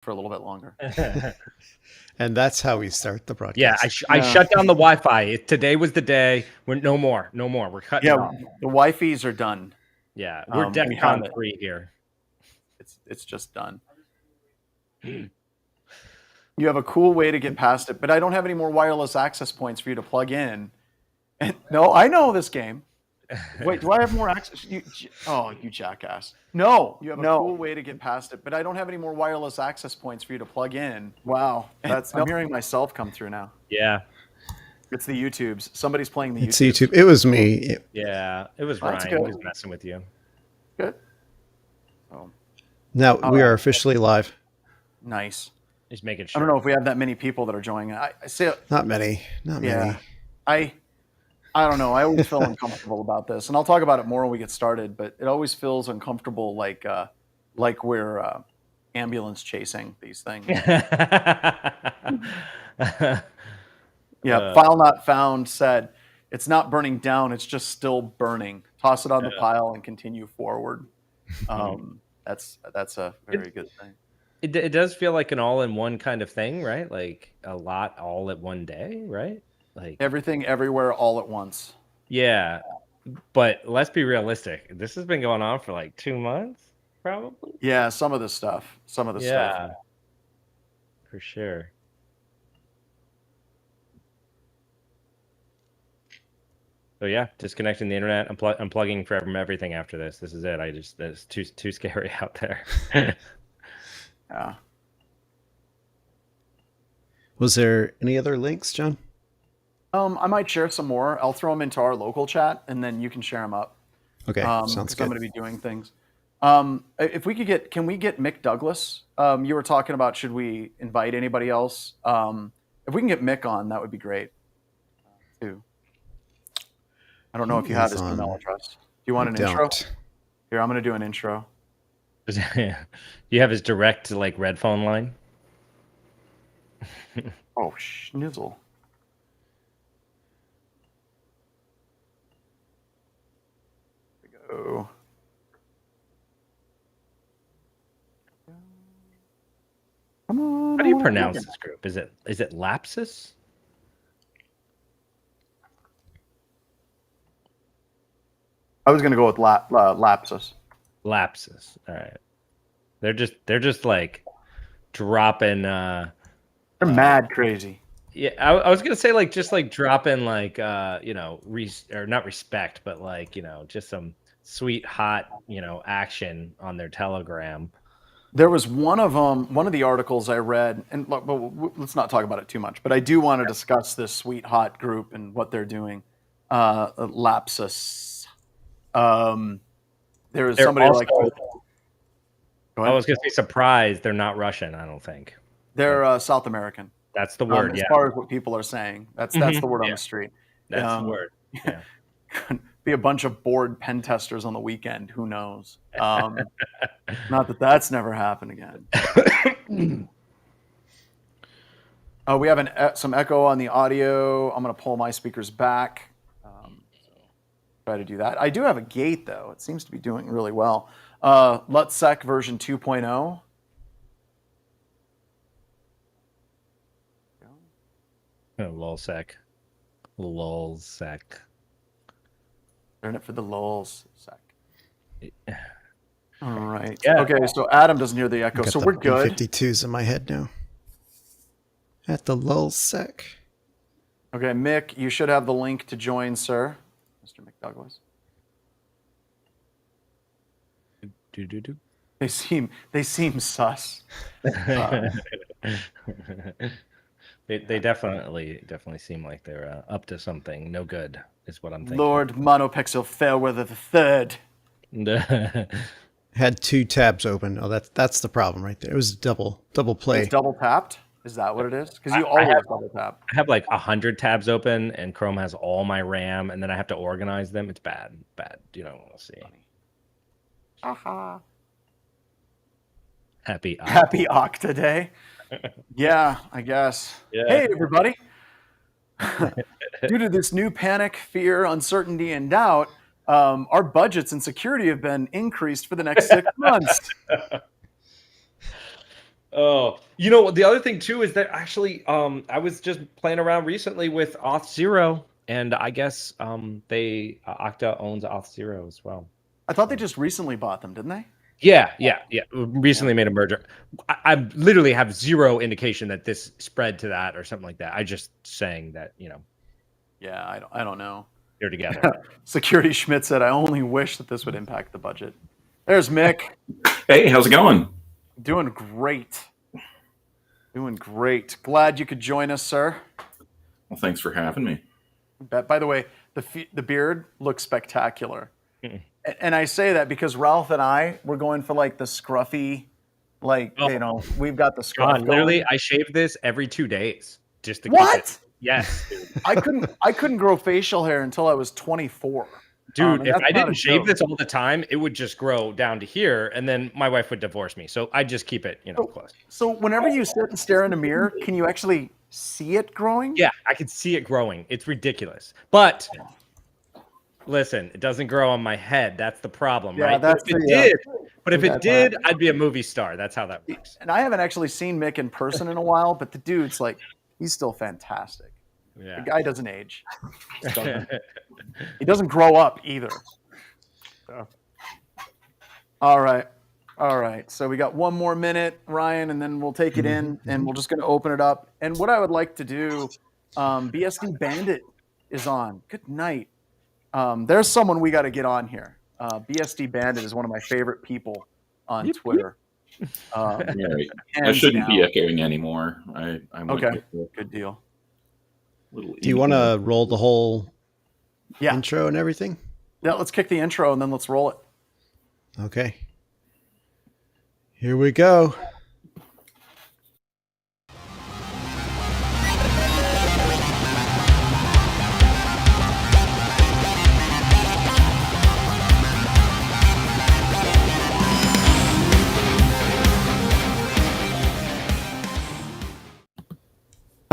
for a little bit longer. And that's how we start the broadcast. Yeah, I shut down the Wi-Fi. Today was the day. We're no more. We're cutting it off. The Wi-Fi's are done. Yeah, we're DEFCON 3 here. It's just done. You have a cool way to get past it, but I don't have any more wireless access points for you to plug in. And, no, I know this game. Wait, do I have more access? You jackass. No, you have a cool way to get past it, but I don't have any more wireless access points for you to plug in. Wow. I'm hearing myself come through now. Yeah. It's the YouTubes. Somebody's playing the It's YouTube. It was me. Yeah, it was Ryan. He was messing with you. Good. Oh. Now we are officially live. Nice. Just making sure. I don't know if we have that many people that are joining. I see. Not many. Many. I don't know. I always feel uncomfortable about this, and I'll talk about it more when we get started. But it always feels uncomfortable, like we're ambulance chasing these things. Yeah. File not found said it's not burning down; it's just still burning. Toss it on the pile and continue forward. That's a very good thing. It does feel like an all-in-one kind of thing, right? Like a lot all at one day, right? Like everything, everywhere, all at once. Yeah, but let's be realistic. This has been going on for like 2 months, probably. Yeah, some of the stuff. Yeah, for sure. So yeah, disconnecting the internet, unplugging from everything after this. This is it. It's too scary out there. Yeah. Was there any other links, John? I might share some more. I'll throw them into our local chat, and then you can share them up. Okay, sounds good. I'm going to be doing things. If we could can we get Mick Douglas? You were talking about should we invite anybody else? If we can get Mick on, that would be great. Too. I don't know if you have his email address. Do you want an intro? Here, I'm going to do an intro. You have his direct red phone line? Oh, schnizzle. Go. Come on. How do you pronounce this group? Is it Lapsus? I was going to go with Lapsus. Lapsus. All right. They're just like dropping. They're mad crazy. Yeah, I was gonna say just dropping or not respect, but just some sweet hot action on their Telegram. There was one of the articles I read, and let's not talk about it too much. But I do want to discuss this sweet hot group and what they're doing. Lapsus. There was somebody also, I was gonna say surprised they're not Russian. I don't think they're South American. That's the word. As far as what people are saying, that's the word on the street. That's the word. Yeah. Be a bunch of bored pen testers on the weekend. Who knows? Not that that's never happened again. We have some echo on the audio. I'm going to pull my speakers back. Try to do that. I do have a gate, though. It seems to be doing really well. LUTSec version 2.0. Lulsec. Learn it for the lulz sec. All right. Yeah. Okay, so Adam doesn't hear the echo, so we're good. 52s in my head now. At the lull sec. Okay, Mick, you should have the link to join, sir. Mr. McDouglas. They seem sus. They definitely seem like they're up to something. No good is what I'm thinking. Lord Monopixel Fairweather the Third. Had 2 tabs open. Oh, that's the problem right there. It was double play. It's double tapped? Is that what it is? Because you always double tap. I have 100 tabs open, and Chrome has all my RAM, and then I have to organize them. It's bad. You don't want to see. Aha. Happy Okta Day. Yeah, I guess. Yeah. Hey, everybody. Due to this new panic, fear, uncertainty, and doubt, our budgets and security have been increased for the next 6 months. Oh, you know, the other thing too is that actually, I was just playing around recently with Auth0, and I guess Okta owns Auth0 as well. I thought they just recently bought them, didn't they? Yeah. Recently made a merger. I literally have zero indication that this spread to that or something like that. I just saying that, you know, Yeah, I don't know. they're together. Security Schmidt said, I only wish that this would impact the budget. There's Mick. Hey, how's it going? Doing great. Doing great. Glad you could join us, sir. Well, thanks for having me. By the way, the beard looks spectacular. Mm-mm. And I say that because Ralph and I were going for like the scruffy, like, Oh. you know, we've got the scruff John, literally, going. I shave this every 2 days just to What? keep it. Yes, dude. I couldn't grow facial hair until I was 24. Dude, and if that's I not didn't a shave joke. this all the time, it would just grow down to here, and then my wife would divorce me. So I just keep it, you know, close. So whenever you sit and stare in a mirror, can you actually see it growing? Yeah, I can see it growing. It's ridiculous. But listen, it doesn't grow on my head. That's the problem, Yeah, right? that's But if it the, did, but if that's it did, I'd be a movie star. That's how that works. And I haven't actually seen Mick in person in a while, but the dude's like, he's still fantastic. Yeah. The guy doesn't age. He doesn't grow up either. So. All right. So we got one more minute, Ryan, and then we'll take it in, and we're just going to open it up. And what I would like to do, BSD Bandit is on. Good night. There's someone we got to get on here. BSD Bandit is one of my favorite people on Twitter. Right. I hands shouldn't be down. echoing anymore. I'm Okay. Good deal. Do you want to roll the whole Yeah. intro and everything? Yeah, let's kick the intro and then let's roll it. Okay. Here we go.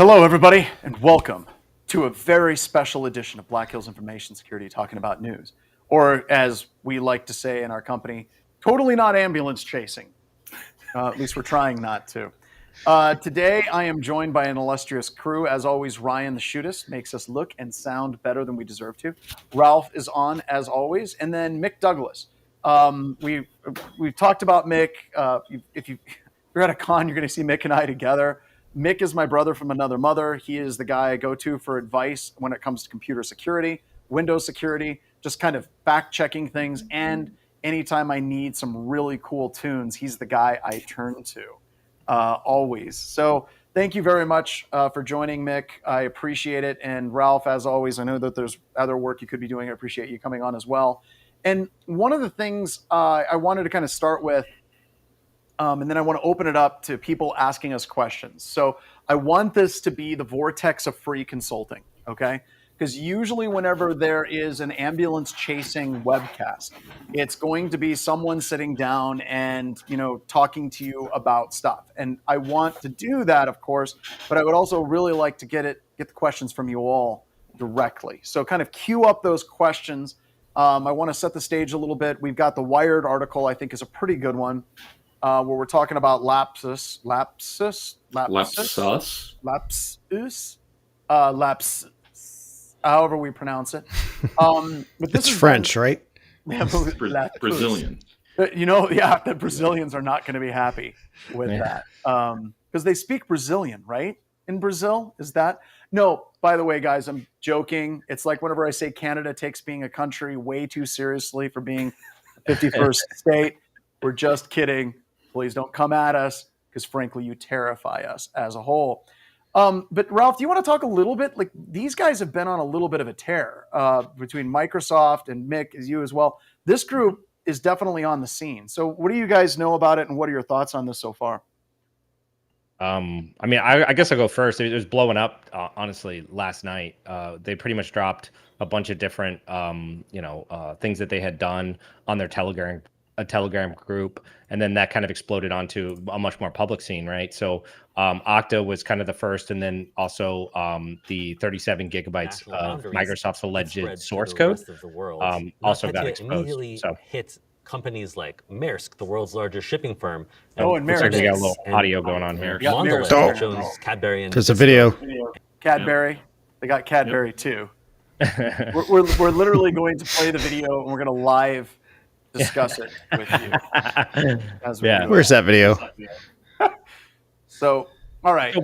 Hello, everybody, and welcome to a very special edition of Black Hills Information Security talking about news, or as we like to say in our company, totally not ambulance chasing. At least we're trying not to. Today, I am joined by an illustrious crew. As always, Ryan the Shootist makes us look and sound better than we deserve to. Ralph is on, as always, and then Mick Douglas. We've talked about Mick. If you're at a con, you're going to see Mick and I together. Mick is my brother from another mother. He is the guy I go to for advice when it comes to computer security, Windows security, just kind of fact-checking things. And anytime I need some really cool tunes, he's the guy I turn to always. So thank you very much for joining, Mick. I appreciate it. And Ralph, as always, I know that there's other work you could be doing. I appreciate you coming on as well. And one of the things I wanted to kind of start with, and then I want to open it up to people asking us questions. So I want this to be the vortex of free consulting, okay? Because usually whenever there is an ambulance chasing webcast, it's going to be someone sitting down and, you know, talking to you about stuff. And I want to do that, of course, but I would also really like to get the questions from you all directly. So kind of queue up those questions. I want to set the stage a little bit. We've got the Wired article, I think is a pretty good one. Where we're talking about lapsus, however we pronounce it. But this It's French, right? Brazilian. You know, yeah, the Brazilians are not going to be happy with that because they speak Brazilian, right? In Brazil, is that? No, by the way, guys, I'm joking. It's like whenever I say Canada takes being a country way too seriously for being the 51st state. We're just kidding. Please don't come at us because, frankly, you terrify us as a whole. But Ralph, do you want to talk a little bit? Like these guys have been on a little bit of a tear between Microsoft and Mick, as you as well. This group is definitely on the scene. So what do you guys know about it, and what are your thoughts on this so far? I mean, I guess I'll go first. It was blowing up, honestly, last night. They pretty much dropped a bunch of different, things that they had done on their Telegram group, and then that kind of exploded onto a much more public scene, right? So Okta was kind of the first, and then also the 37 gigabytes of Microsoft's alleged source code also got exposed. So companies like Maersk, the world's largest shipping firm. Oh, and Looks like we got a little and audio going on here. Yeah, Mondelez, Maersk. which owns Cadbury and There's a Disco. video. Cadbury. They got Cadbury too. We're literally going to play the video and we're going to live discuss it with you. As we Yeah. do Where's it. that video? So, all right.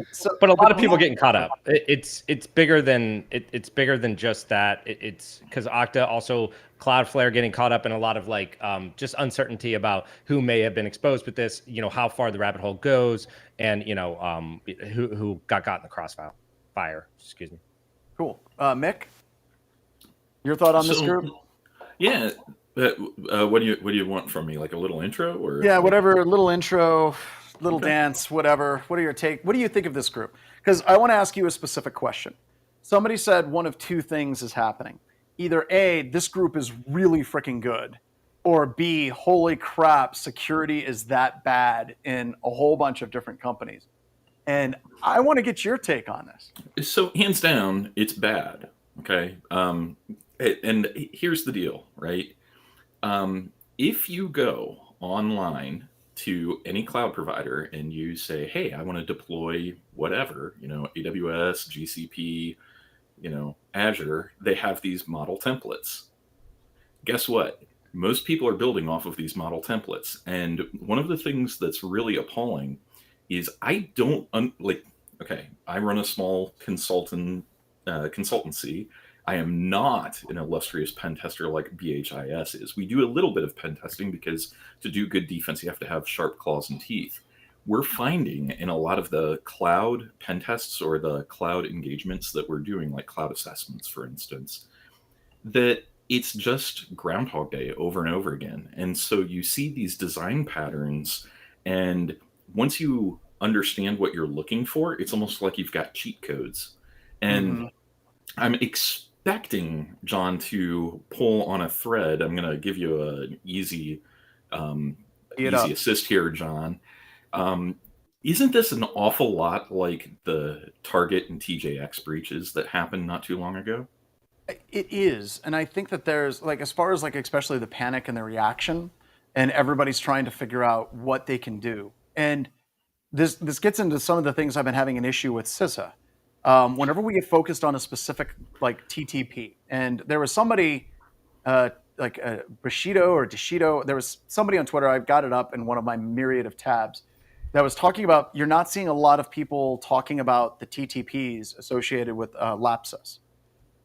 But a lot of people getting caught up. It's bigger than it's bigger than just that. It's because Okta, also Cloudflare getting caught up in a lot of like just uncertainty about who may have been exposed with this, how far the rabbit hole goes, and who got in the crossfire. Excuse me. Cool. Mick, your thought on this group? Yeah. What do you want from me? Like a little intro, or Yeah, whatever. Little intro, little Okay. dance, whatever. What do you think of this group? Because I want to ask you a specific question. Somebody said one of two things is happening. Either A, this group is really freaking good, or B, holy crap, security is that bad in a whole bunch of different companies. And I want to get your take on this. So hands down, it's bad. Okay. And here's the deal, right? If you go online to any cloud provider and you say, hey, I want to deploy whatever, AWS, GCP, Azure, they have these model templates. Guess what? Most people are building off of these model templates. And one of the things that's really appalling is I don't okay, I run a small consultancy. I am not an illustrious pen tester like BHIS is. We do a little bit of pen testing because to do good defense, you have to have sharp claws and teeth. We're finding in a lot of the cloud pen tests or the cloud engagements that we're doing, like cloud assessments, for instance, that it's just Groundhog Day over and over again. And so you see these design patterns, and once you understand what you're looking for, it's almost like you've got cheat codes. And I'm expecting John to pull on a thread. I'm going to give you an easy assist here, John. Isn't this an awful lot like the Target and TJX breaches that happened not too long ago? It is. And I think that there's as far as especially the panic and the reaction, and everybody's trying to figure out what they can do. And this gets into some of the things I've been having an issue with CISA. Whenever we get focused on a specific TTP, and there was somebody Bushido or Deshido, there was somebody on Twitter, I've got it up in one of my myriad of tabs, that was talking about, you're not seeing a lot of people talking about the TTPs associated with Lapsus.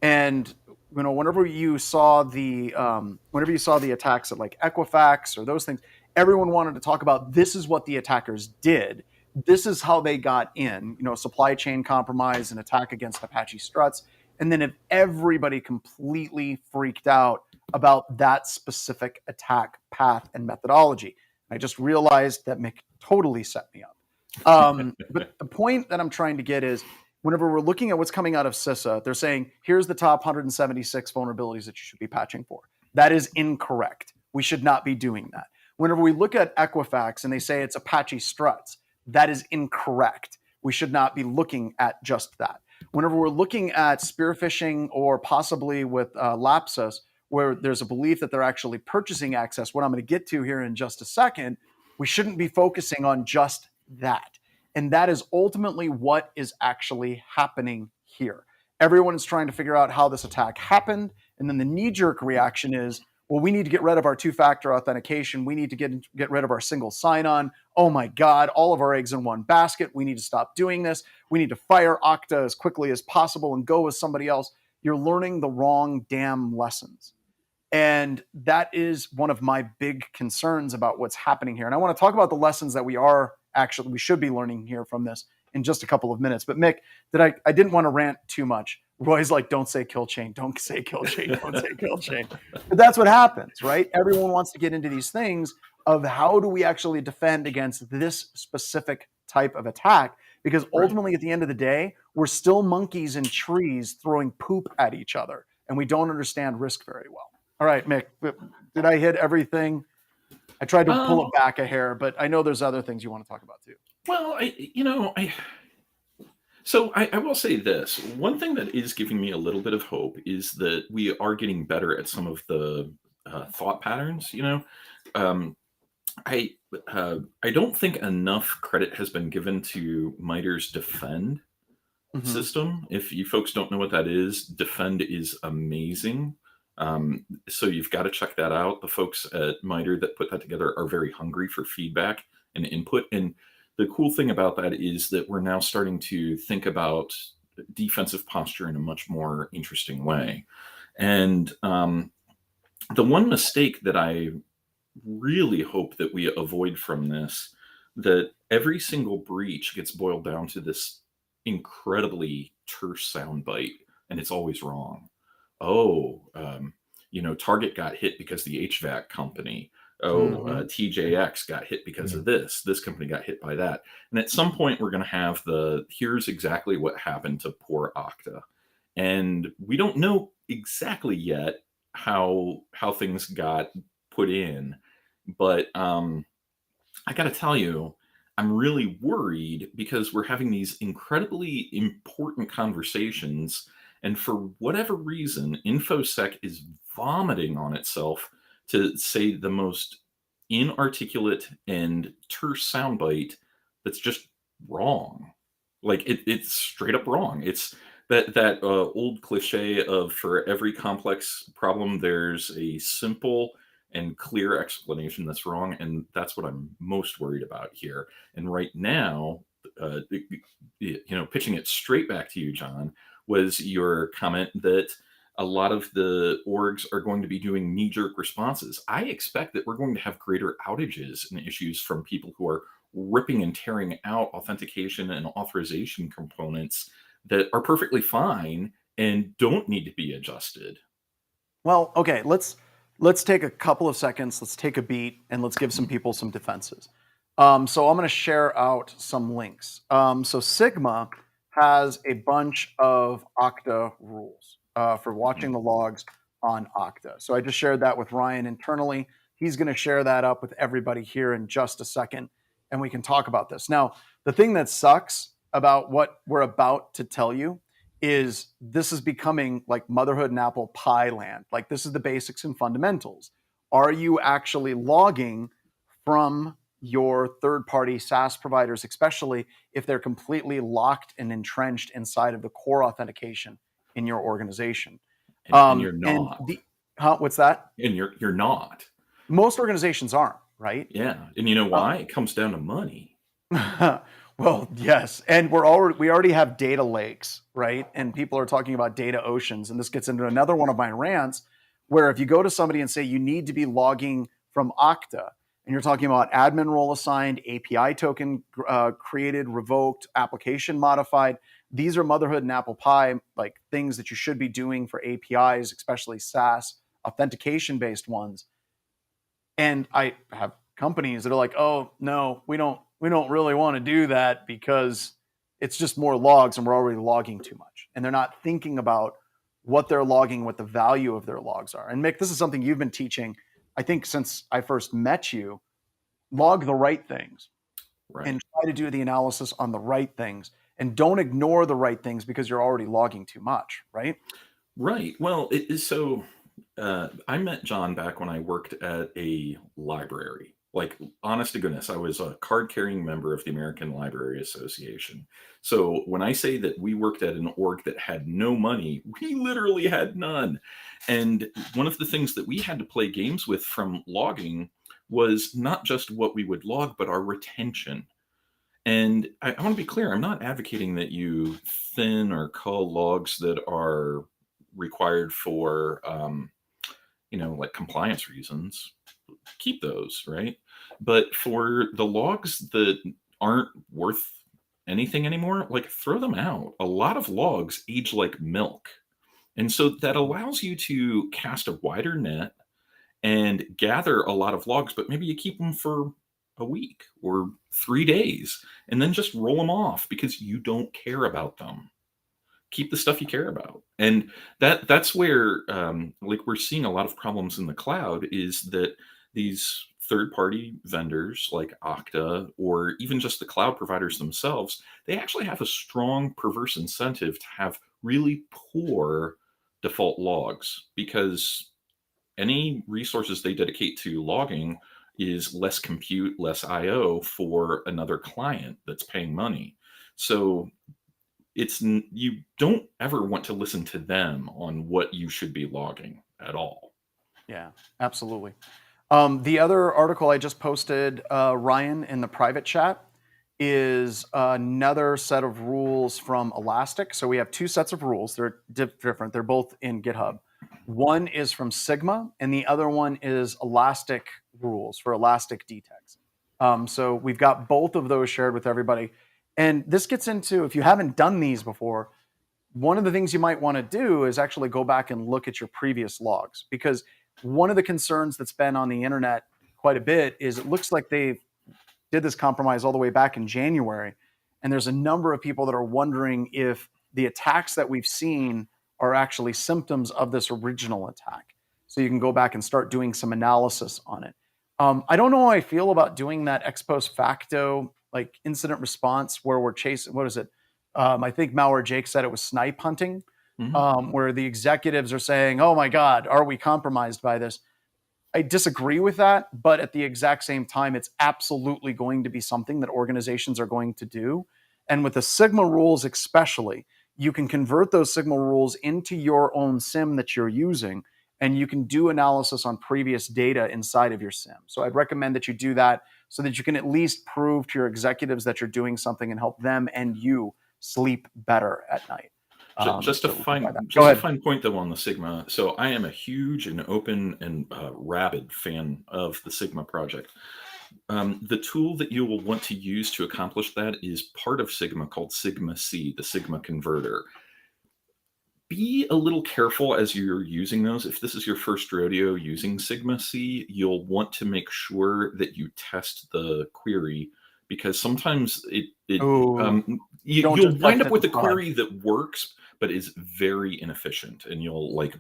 And whenever you saw the attacks at Equifax or those things, everyone wanted to talk about, this is what the attackers did. This is how they got in, supply chain compromise and attack against Apache Struts. And then if everybody completely freaked out about that specific attack path and methodology. I just realized that Mick totally set me up. But the point that I'm trying to get is, whenever we're looking at what's coming out of CISA, they're saying, here's the top 176 vulnerabilities that you should be patching for. That is incorrect. We should not be doing that. Whenever we look at Equifax and they say it's Apache Struts, that is incorrect. We should not be looking at just that. Whenever we're looking at spear phishing or possibly with Lapsus, where there's a belief that they're actually purchasing access, what I'm going to get to here in just a second, we shouldn't be focusing on just that. And that is ultimately what is actually happening here. Everyone is trying to figure out how this attack happened. And then the knee-jerk reaction is, well, we need to get rid of our two-factor authentication. We need to get rid of our single sign-on. Oh my God, all of our eggs in one basket. We need to stop doing this. We need to fire Okta as quickly as possible and go with somebody else. You're learning the wrong damn lessons. And that is one of my big concerns about what's happening here. And I want to talk about the lessons that we should be learning here from this in just a couple of minutes. But Mick, I didn't want to rant too much. Roy's like, don't say kill chain, don't say kill chain, don't say kill chain. But that's what happens, right? Everyone wants to get into these things of how do we actually defend against this specific type of attack? Because ultimately, at the end of the day, we're still monkeys in trees throwing poop at each other, and we don't understand risk very well. All right, Mick, did I hit everything? I tried to pull it back a hair, but I know there's other things you want to talk about too. Well, I will say this. One thing that is giving me a little bit of hope is that we are getting better at some of the thought patterns. I I don't think enough credit has been given to MITRE's Defend Mhm. system. If you folks don't know what that is, Defend is amazing. So you've got to check that out. The folks at MITRE that put that together are very hungry for feedback and input. And the cool thing about that is that we're now starting to think about defensive posture in a much more interesting way. And the one mistake that I really hope that we avoid from this, that every single breach gets boiled down to this incredibly terse soundbite, and it's always wrong. Oh, Target got hit because the HVAC company. Oh, Mhm. TJX got hit because Mhm. of this. This company got hit by that. And at some point, we're going to have here's exactly what happened to poor Okta. And we don't know exactly yet how things got put in, but I got to tell you, I'm really worried because we're having these incredibly important conversations, and for whatever reason, InfoSec is vomiting on itself to say the most inarticulate and terse soundbite that's just wrong. Like it's straight up wrong. It's that old cliche of for every complex problem, there's a simple and clear explanation that's wrong, and that's what I'm most worried about here. And right now, pitching it straight back to you, John, was your comment that a lot of the orgs are going to be doing knee-jerk responses. I expect that we're going to have greater outages and issues from people who are ripping and tearing out authentication and authorization components that are perfectly fine and don't need to be adjusted. Well, okay, let's take a couple of seconds, let's take a beat, and let's give some people some defenses. So I'm going to share out some links. So Sigma has a bunch of Okta rules for watching the logs on Okta. So I just shared that with Ryan internally. He's going to share that up with everybody here in just a second, and we can talk about this. Now, the thing that sucks about what we're about to tell you is this is becoming like motherhood and apple pie land. Like this is the basics and fundamentals. Are you actually logging from your third-party SaaS providers, especially if they're completely locked and entrenched inside of the core authentication in your organization? And you're And not. what's that? And you're not. Most organizations aren't, right? Yeah. And you know why? It comes down to money. Well, yes, and we already have data lakes, right? And people are talking about data oceans, and this gets into another one of my rants, where if you go to somebody and say you need to be logging from Okta, and you're talking about admin role assigned, API token created, revoked, application modified, these are motherhood and apple pie like things that you should be doing for APIs, especially SaaS authentication based ones. And I have companies that are like, oh no, we don't really want to do that because it's just more logs and we're already logging too much. And they're not thinking about what they're logging, what the value of their logs are. And Mick, this is something you've been teaching, I think, since I first met you. Log the right things Right. and try to do the analysis on the right things. And don't ignore the right things because you're already logging too much, right? Right. Well, it is so. I met John back when I worked at a library. Like, honest to goodness, I was a card carrying member of the American Library Association. So when I say that we worked at an org that had no money, we literally had none. And one of the things that we had to play games with from logging was not just what we would log, but our retention. And I want to be clear, I'm not advocating that you thin or cull logs that are required for, like compliance reasons. Keep those, right? But for the logs that aren't worth anything anymore, like throw them out. A lot of logs age like milk. And so that allows you to cast a wider net and gather a lot of logs, but maybe you keep them for a week or 3 days and then just roll them off because you don't care about them. Keep the stuff you care about. And that's where like we're seeing a lot of problems in the cloud is that these third-party vendors like Okta or even just the cloud providers themselves, they actually have a strong perverse incentive to have really poor default logs because any resources they dedicate to logging is less compute, less IO for another client that's paying money. So you don't ever want to listen to them on what you should be logging at all. Yeah, absolutely. The other article I just posted, Ryan, in the private chat, is another set of rules from Elastic. So we have two sets of rules. They're different. They're both in GitHub. One is from Sigma, and the other one is Elastic rules for Elastic DTEX. So we've got both of those shared with everybody. And this gets into, if you haven't done these before, one of the things you might want to do is actually go back and look at your previous logs, because one of the concerns that's been on the internet quite a bit is it looks like they did this compromise all the way back in January. And there's a number of people that are wondering if the attacks that we've seen are actually symptoms of this original attack. So you can go back and start doing some analysis on it. I don't know how I feel about doing that ex post facto, like incident response, where we're chasing, what is it? I think Malware Jake said it was snipe hunting, where the executives are saying, oh my God, are we compromised by this? I disagree with that, but at the exact same time, it's absolutely going to be something that organizations are going to do. And with the Sigma rules especially, you can convert those Sigma rules into your own SIM that you're using, and you can do analysis on previous data inside of your SIM. So I'd recommend that you do that so that you can at least prove to your executives that you're doing something and help them and you sleep better at night. Just a so fine point though on the Sigma. So I am a huge and open and rabid fan of the Sigma project. The tool that you will want to use to accomplish that is part of Sigma called Sigma C, the Sigma converter. Be a little careful as you're using those. If this is your first rodeo using Sigma C, you'll want to make sure that you test the query, because sometimes you'll wind up with a query that works but is very inefficient, and you'll like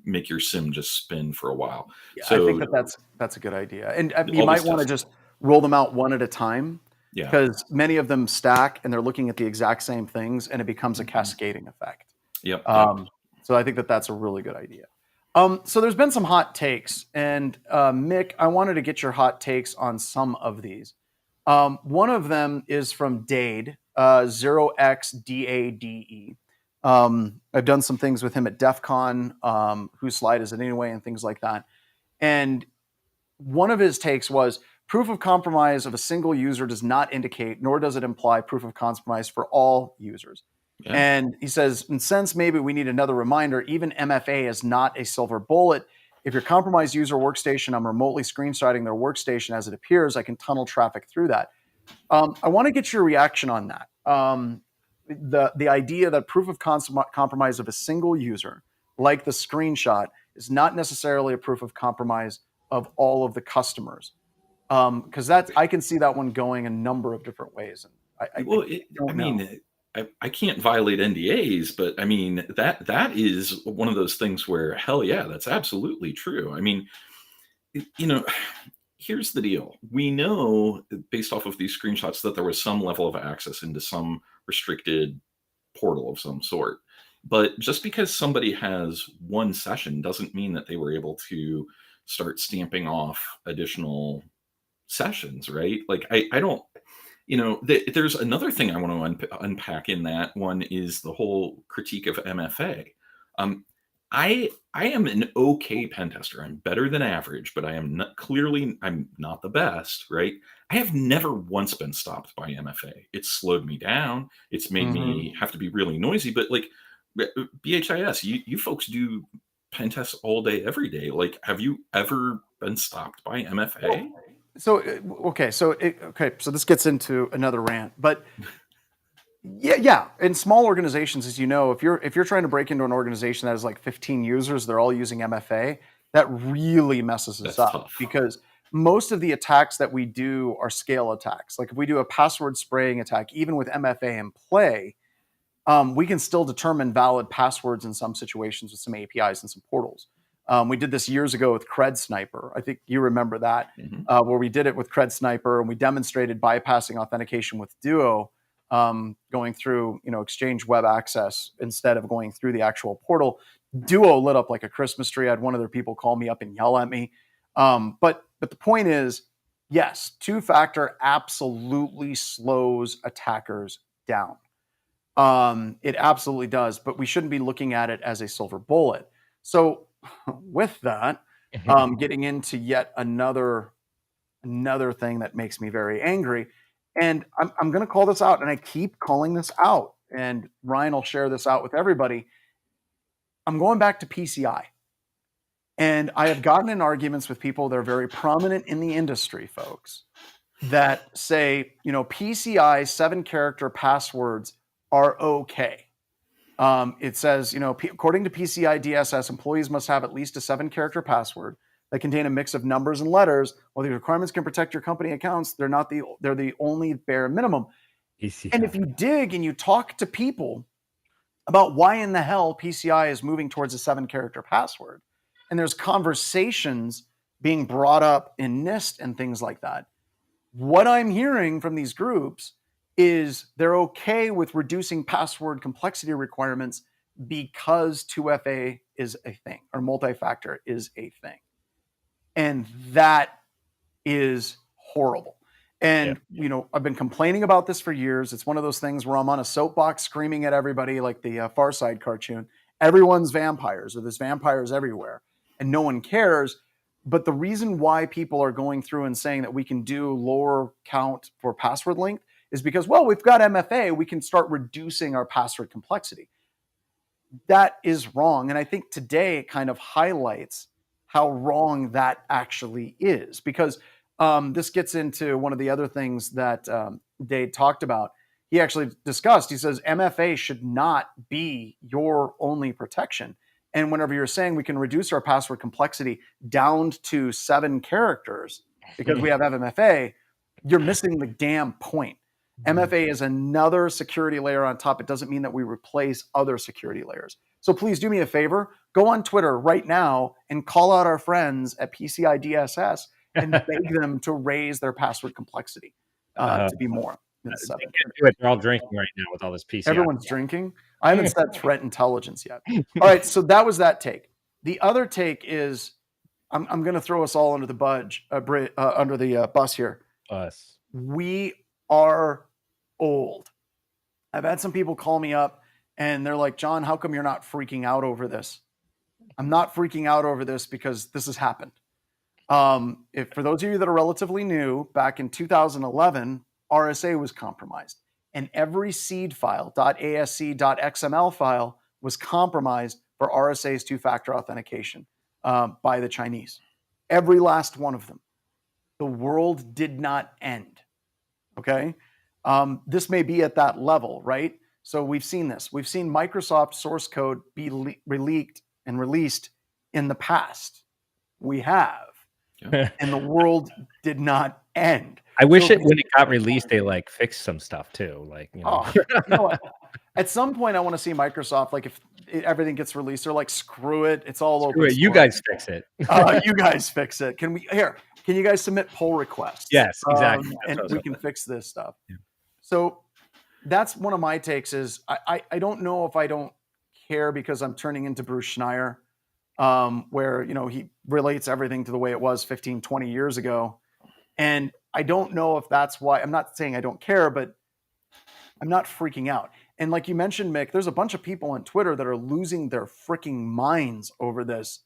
make your SIM just spin for a while. Yeah, so I think that's a good idea. And you might want to just roll them out one at a time, because many of them stack and they're looking at the exact same things, and it becomes a cascading effect. Yep. So I think that's a really good idea. So there's been some hot takes, and Mick, I wanted to get your hot takes on some of these. One of them is from Dade, 0xDADE. I've done some things with him at DEF CON, whose slide is it anyway, and things like that. And one of his takes was, proof of compromise of a single user does not indicate, nor does it imply proof of compromise for all users. Yeah. And he says, in sense, maybe we need another reminder, even MFA is not a silver bullet. If your compromised user workstation, I'm remotely screenshotting their workstation as it appears, I can tunnel traffic through that. I want to get your reaction on that. The idea that proof of compromise of a single user, like the screenshot, is not necessarily a proof of compromise of all of the customers. Because I can see that one going a number of different ways. And I can't violate NDAs, but I mean, that is one of those things where, hell yeah, that's absolutely true. I mean, here's the deal. We know, based off of these screenshots, that there was some level of access into some restricted portal of some sort. But just because somebody has one session doesn't mean that they were able to start stamping off additional sessions, right? Like, I don't, there's another thing I want to unpack in that one, is the whole critique of MFA. I am an okay pen tester. I'm better than average, but I'm not the best, right? I have never once been stopped by MFA. It's slowed me down. It's made me have to be really noisy, but like BHIS, you folks do pen tests all day, every day. Like, have you ever been stopped by MFA? So this gets into another rant, but yeah. In small organizations, as you know, if you're trying to break into an organization that has like 15 users, they're all using MFA, that really messes us up. Tough. Because most of the attacks that we do are scale attacks. Like if we do a password spraying attack, even with MFA in play, we can still determine valid passwords in some situations with some APIs and some portals. We did this years ago with Cred Sniper. I think you remember that, where we did it with Cred Sniper, and we demonstrated bypassing authentication with Duo, going through Exchange Web Access instead of going through the actual portal. Duo lit up like a Christmas tree. I had one of their people call me up and yell at me. But the point is, yes, two-factor absolutely slows attackers down. It absolutely does, but we shouldn't be looking at it as a silver bullet. So with that, getting into yet another thing that makes me very angry, and I'm going to call this out, and I keep calling this out, and Ryan will share this out with everybody. I'm going back to PCI. And I have gotten in arguments with people that are very prominent in the industry, folks, that say, PCI 7-character passwords are okay. It says, according to PCI DSS, employees must have at least a 7-character password that contain a mix of numbers and letters. While the requirements can protect your company accounts, they're the only bare minimum. And if you dig and you talk to people about why in the hell PCI is moving towards a 7-character password, and there's conversations being brought up in NIST and things like that, what I'm hearing from these groups is they're okay with reducing password complexity requirements because 2FA is a thing, or multi-factor is a thing. And that is horrible. And, I've been complaining about this for years. It's one of those things where I'm on a soapbox screaming at everybody like the Far Side cartoon. Everyone's vampires, or there's vampires everywhere, and no one cares. But the reason why people are going through and saying that we can do lower count for password length is because, well, we've got MFA, we can start reducing our password complexity. That is wrong. And I think today it kind of highlights how wrong that actually is, because this gets into one of the other things that Dave talked about. He actually discussed, he says, MFA should not be your only protection. And whenever you're saying we can reduce our password complexity down to 7 characters because we have MFA, you're missing the damn point. MFA is another security layer on top. It doesn't mean that we replace other security layers. So please do me a favor. Go on Twitter right now and call out our friends at PCI DSS and beg them to raise their password complexity to be more than 7. They can't do it. They're all drinking right now with all this PCI. Everyone's drinking. I haven't said threat intelligence yet. All right, so that was that take. The other take is, I'm going to throw us all under the bus here. Us. We are old. I've had some people call me up and they're like, John, how come you're not freaking out over this? I'm not freaking out over this because this has happened. For those of you that are relatively new, back in 2011, RSA was compromised. And every seed file, .asc.xml file, was compromised for RSA's 2-factor authentication by the Chinese. Every last one of them. The world did not end. Okay? This may be at that level, right? So we've seen this. We've seen Microsoft source code be leaked and released in the past. We have. And the world did not end. I wish when it got released, they fixed some stuff too. At some point, I want to see Microsoft, if everything gets released, they're like, screw it. It's all open source. You guys fix it. You guys fix it. Can you guys submit pull requests? Yes, exactly. And we can fix this stuff. Yeah. So that's one of my takes is I don't know if I don't care because I'm turning into Bruce Schneier, where, he relates everything to the way it was 15, 20 years ago. And I don't know if that's why. I'm not saying I don't care, but I'm not freaking out. And like you mentioned, Mick, there's a bunch of people on Twitter that are losing their freaking minds over this.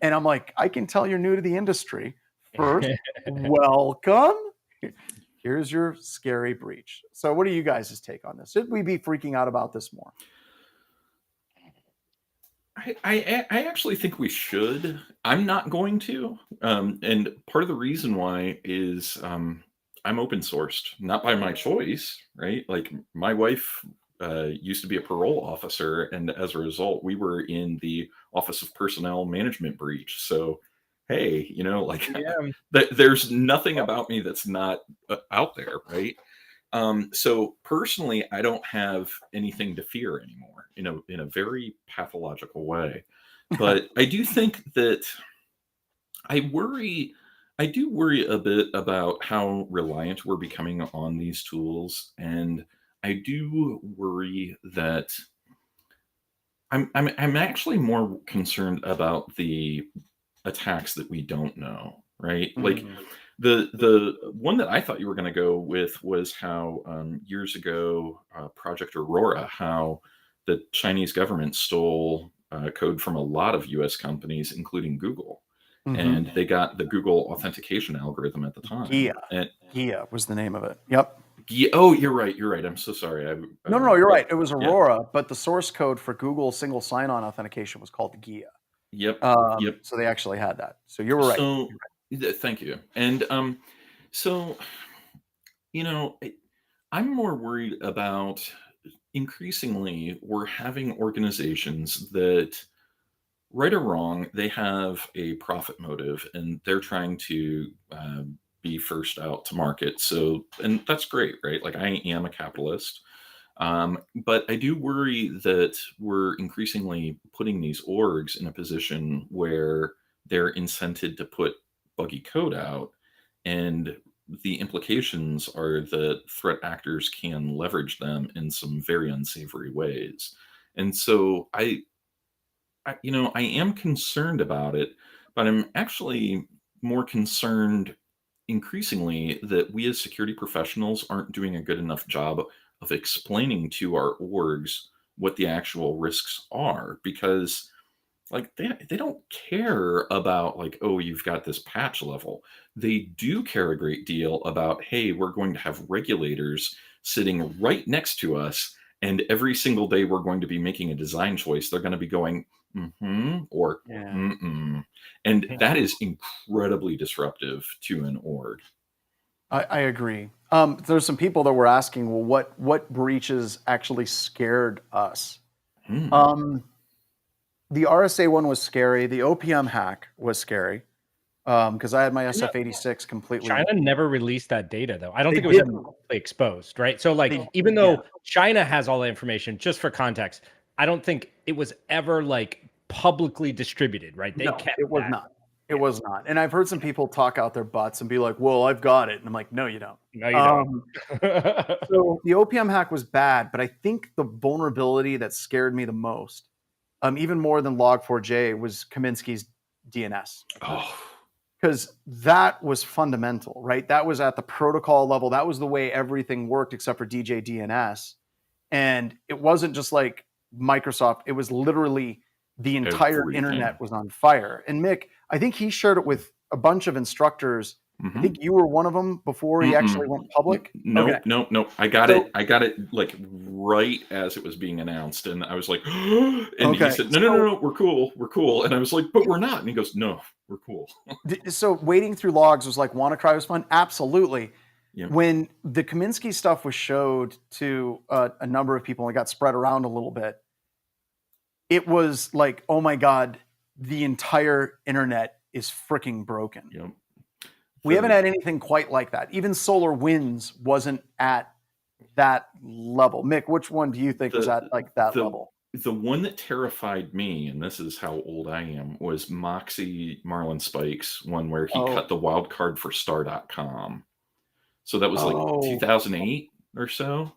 And I'm like, I can tell you're new to the industry. First, welcome. Here's your scary breach. So what are you guys' take on this? Should we be freaking out about this more? I actually think we should. I'm not going to. And part of the reason why is I'm open sourced, not by my choice, right? Like my wife used to be a parole officer, and as a result, we were in the Office of Personnel Management breach. So, hey, there's nothing about me that's not out there, right? So personally, I don't have anything to fear anymore in a very pathological way. But I do think that I do worry a bit about how reliant we're becoming on these tools. And I do worry that I'm actually more concerned about the attacks that we don't know, right? Mm-hmm. Like The one that I thought you were going to go with was how years ago, Project Aurora, how the Chinese government stole code from a lot of U.S. companies, including Google, and they got the Google authentication algorithm at the time. Gia. And Gia was the name of it. Yep. oh, you're right. You're right. I'm so sorry. No, you're right. It was Aurora, but the source code for Google single sign-on authentication was called Gia. Yep. Yep. So they actually had that. So you were right. So thank you. And so I'm more worried about increasingly we're having organizations that, right or wrong, they have a profit motive and they're trying to be first out to market. So, and that's great, right? Like I am a capitalist. But I do worry that we're increasingly putting these orgs in a position where they're incented to put buggy code out, and the implications are that threat actors can leverage them in some very unsavory ways. And so I am concerned about it, but I'm actually more concerned increasingly that we as security professionals aren't doing a good enough job of explaining to our orgs what the actual risks are, because like they don't care about like, oh, you've got this patch level. They do care a great deal about, hey, we're going to have regulators sitting right next to us, and every single day we're going to be making a design choice. They're going to be going or mm-mm. And that is incredibly disruptive to an org. I agree. There's some people that were asking, well, what breaches actually scared us? The RSA one was scary. The OPM hack was scary because I had my SF86 completely. China never released that data, though. I don't think it was ever publicly exposed, right? So, like, even though China has all the information, just for context, I don't think it was ever like publicly distributed, right? They kept it was that. not. It was not. And I've heard some people talk out their butts and be like, well, I've got it. And I'm like, no, you don't. No, you don't. So the OPM hack was bad, but I think the vulnerability that scared me the most, even more than Log4j, was Kaminsky's DNS. Because that was fundamental, right? That was at the protocol level. That was the way everything worked except for DJ DNS. And it wasn't just like Microsoft. It was literally the entire internet was on fire. And Mick, I think he shared it with a bunch of instructors. I think you were one of them before he actually went public. No. I got it like right as it was being announced, and I was like, and he said, no, we're cool, and I was like, but we're not, and he goes, no, we're cool. So wading through logs was like, WannaCry was fun, absolutely. Yeah. When the Kaminsky stuff was showed to a number of people and it got spread around a little bit, it was like, oh my God, the entire internet is freaking broken. Yep. We haven't had anything quite like that. Even SolarWinds wasn't at that level. Mick, which one do you think was at like that level? The one that terrified me, and this is how old I am, was Moxie Marlon Spike's one where he cut the wild card for star.com. So that was like 2008 or so.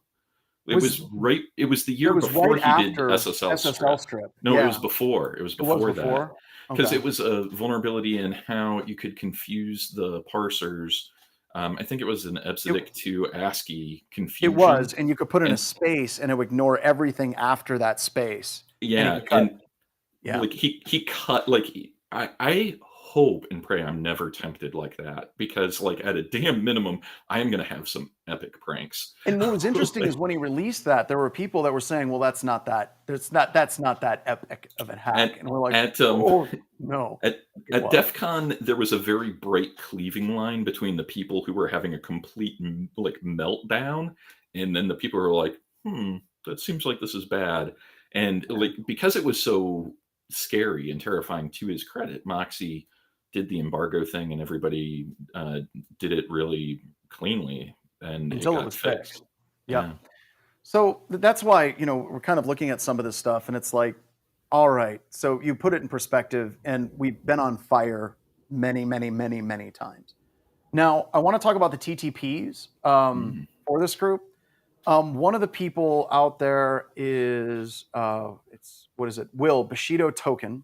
It was the year before he did SSL strip. No, it was before. It was before that. Because it was a vulnerability in how you could confuse the parsers. I think it was an EBCDIC to ASCII confusion. It was, and you could put in a space and it would ignore everything after that space. Yeah, like he cut, like I hope and pray I'm never tempted like that, because like at a damn minimum, I am going to have some epic pranks. And what was interesting is when he rreleased that, there were people that were saying, well, that's not that epic of a hack. And we're like, no. At DEF CON, there was a very bright cleaving line between the people who were having a complete like meltdown, and then the people who were like, that seems like this is bad. And like, because it was so scary and terrifying, to his credit, Moxie did the embargo thing, and everybody did it really cleanly, and until it was fixed. Yeah. So that's why, we're kind of looking at some of this stuff, and it's like, all right, so you put it in perspective, and we've been on fire many, many, many, many times. Now, I want to talk about the TTPs for this group. One of the people out there is Will Bushido Token.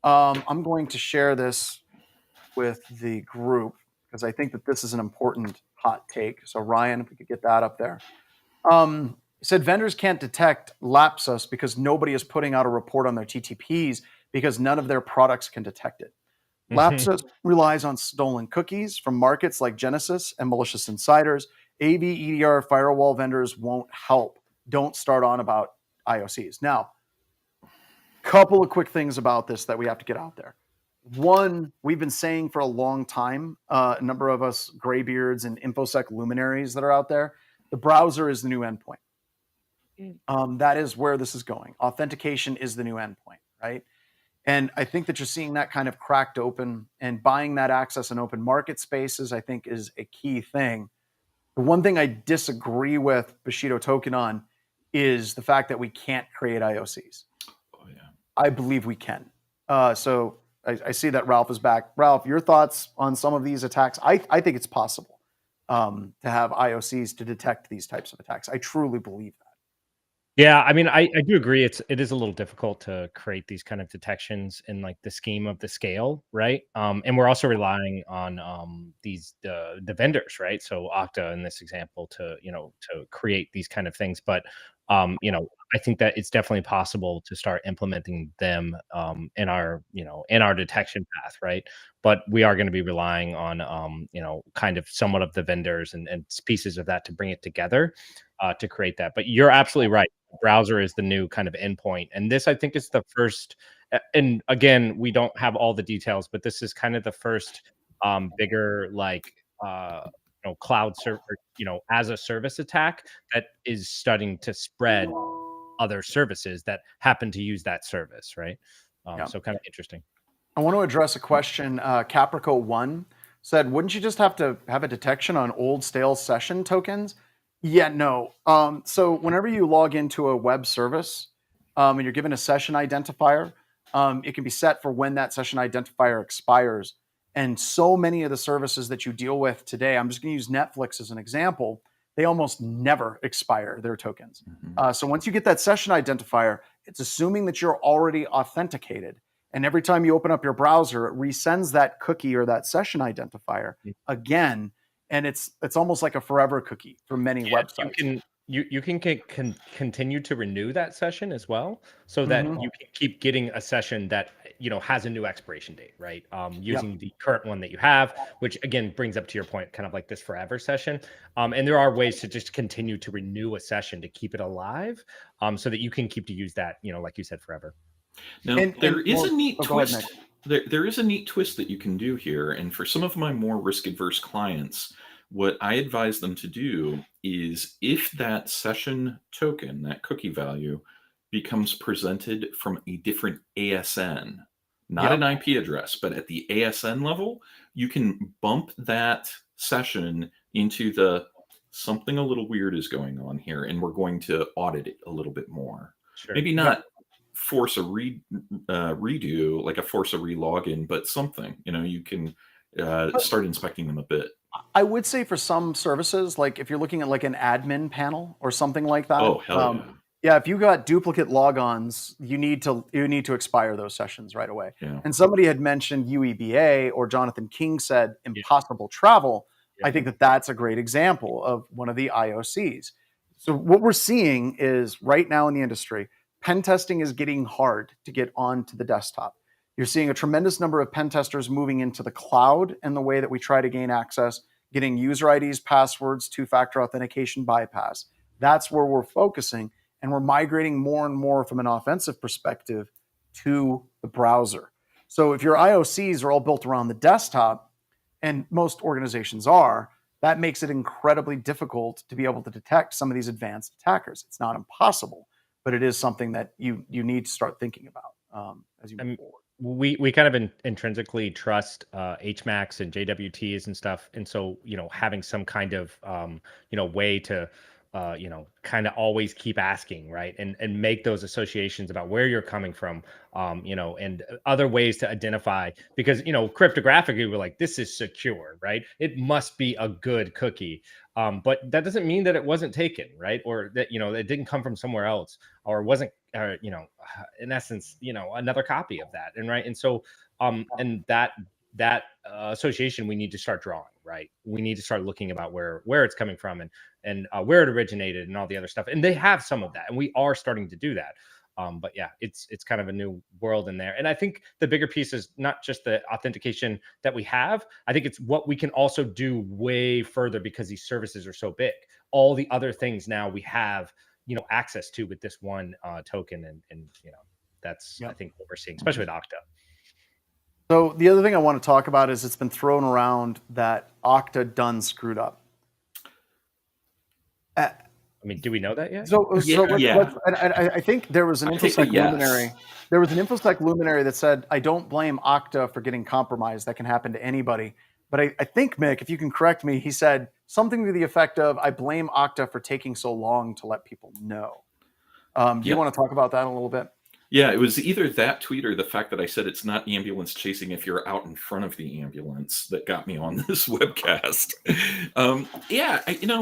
I'm going to share this with the group. because I think that this is an important hot take. So Ryan, if we could get that up there. He said vendors can't detect lapsus because nobody is putting out a report on their TTPs because none of their products can detect it. Lapsus relies on stolen cookies from markets like Genesis and malicious insiders. AV, EDR, firewall vendors won't help. Don't start on about IOCs. Now, couple of quick things about this that we have to get out there. One, we've been saying for a long time, a number of us graybeards and InfoSec luminaries that are out there, the browser is the new endpoint. That is where this is going. Authentication is the new endpoint, right? And I think that you're seeing that kind of cracked open, and buying that access in open market spaces, I think, is a key thing. The one thing I disagree with Bushido Token on is the fact that we can't create IOCs. Oh, yeah. I believe we can. So I see that Ralph is back. Ralph, your thoughts on some of these attacks? I think it's possible to have IOCs to detect these types of attacks. I truly believe that. Yeah, I mean, I do agree. It is a little difficult to create these kind of detections in like the scheme of the scale, right? And we're also relying on these the vendors, right? So Okta in this example to create these kind of things. But I think that it's definitely possible to start implementing them in our detection path, right? But we are going to be relying on kind of somewhat of the vendors and pieces of that to bring it together to create that. But you're absolutely right. Browser is the new kind of endpoint, and this I think is the first. And again, we don't have all the details, but this is kind of the first bigger like cloud server, as a service attack that is starting to spread other services that happen to use that service, right? So kind of interesting. I want to address a question. Caprico1 said, wouldn't you just have to have a detection on old stale session tokens? Yeah, no. So whenever you log into a web service and you're given a session identifier, it can be set for when that session identifier expires. And so many of the services that you deal with today, I'm just going to use Netflix as an example, they almost never expire their tokens. So once you get that session identifier, it's assuming that you're already authenticated. And every time you open up your browser, it resends that cookie or that session identifier again. And it's almost like a forever cookie for many websites. You can continue to renew that session as well, so that you can keep getting a session that has a new expiration date, right? Using the current one that you have, which again brings up to your point, kind of like this forever session. And there are ways to just continue to renew a session to keep it alive, so that you can keep to use that, like you said, forever. Now, there is a neat twist. There is a neat twist that you can do here. And for some of my more risk-adverse clients, what I advise them to do is if that session token, that cookie value, becomes presented from a different ASN, not an IP address, but at the ASN level, you can bump that session into the something a little weird is going on here, and we're going to audit it a little bit more. Sure. Maybe not force a redo, like a force a relogin, but something, you can start inspecting them a bit. I would say for some services, like if you're looking at like an admin panel or something like that. Oh, hell yeah. Yeah, if you got duplicate logons, you need to expire those sessions right away. Yeah. And somebody had mentioned UEBA, or Jonathan King said impossible travel. I think that that's a great example of one of the IOCs. So what we're seeing is right now in the industry, pen testing is getting hard to get onto the desktop. You're seeing a tremendous number of pen testers moving into the cloud in the way that we try to gain access, getting user IDs, passwords, two-factor authentication bypass. That's where we're focusing, and we're migrating more and more from an offensive perspective to the browser. So if your IOCs are all built around the desktop, and most organizations are, that makes it incredibly difficult to be able to detect some of these advanced attackers. It's not impossible, but it is something that you need to start thinking about as you move forward. We kind of intrinsically trust HMACs and JWTs and stuff, and so having some kind of way to kind of always keep asking, right, and make those associations about where you're coming from, and other ways to identify, because cryptographically we're like, this is secure, right? It must be a good cookie, but that doesn't mean that it wasn't taken, right, or that it didn't come from somewhere else, or wasn't in essence another copy of that, and right, and so and that association we need to start drawing, right? We need to start looking about where it's coming from and where it originated and all the other stuff. And they have some of that, and we are starting to do that. But yeah, it's kind of a new world in there. And I think the bigger piece is not just the authentication that we have. I think it's what we can also do way further, because these services are so big. All the other things now we have, access to with this one token. And that's, I think, what we're seeing, especially with Okta. So the other thing I want to talk about is it's been thrown around that Okta done screwed up. I mean, do we know that yet? I think there was an Infosec luminary. There was an Infosec luminary that said, "I don't blame Okta for getting compromised. That can happen to anybody." But I think, Mick, if you can correct me, he said something to the effect of, "I blame Okta for taking so long to let people know." Do you want to talk about that a little bit? Yeah, it was either that tweet or the fact that I said it's not ambulance chasing if you're out in front of the ambulance that got me on this webcast.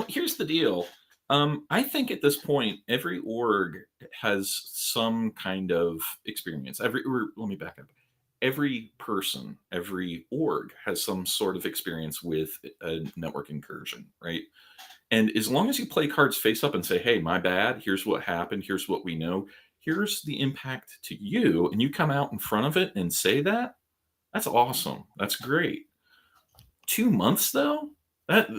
Here's the deal. I think at this point, every org has some kind of experience. Let me back up. Every person, every org has some sort of experience with a network incursion, right? And as long as you play cards face up and say, "Hey, my bad, here's what happened, here's what we know, here's the impact to you," and you come out in front of it and say that, that's awesome. That's great. 2 months though? That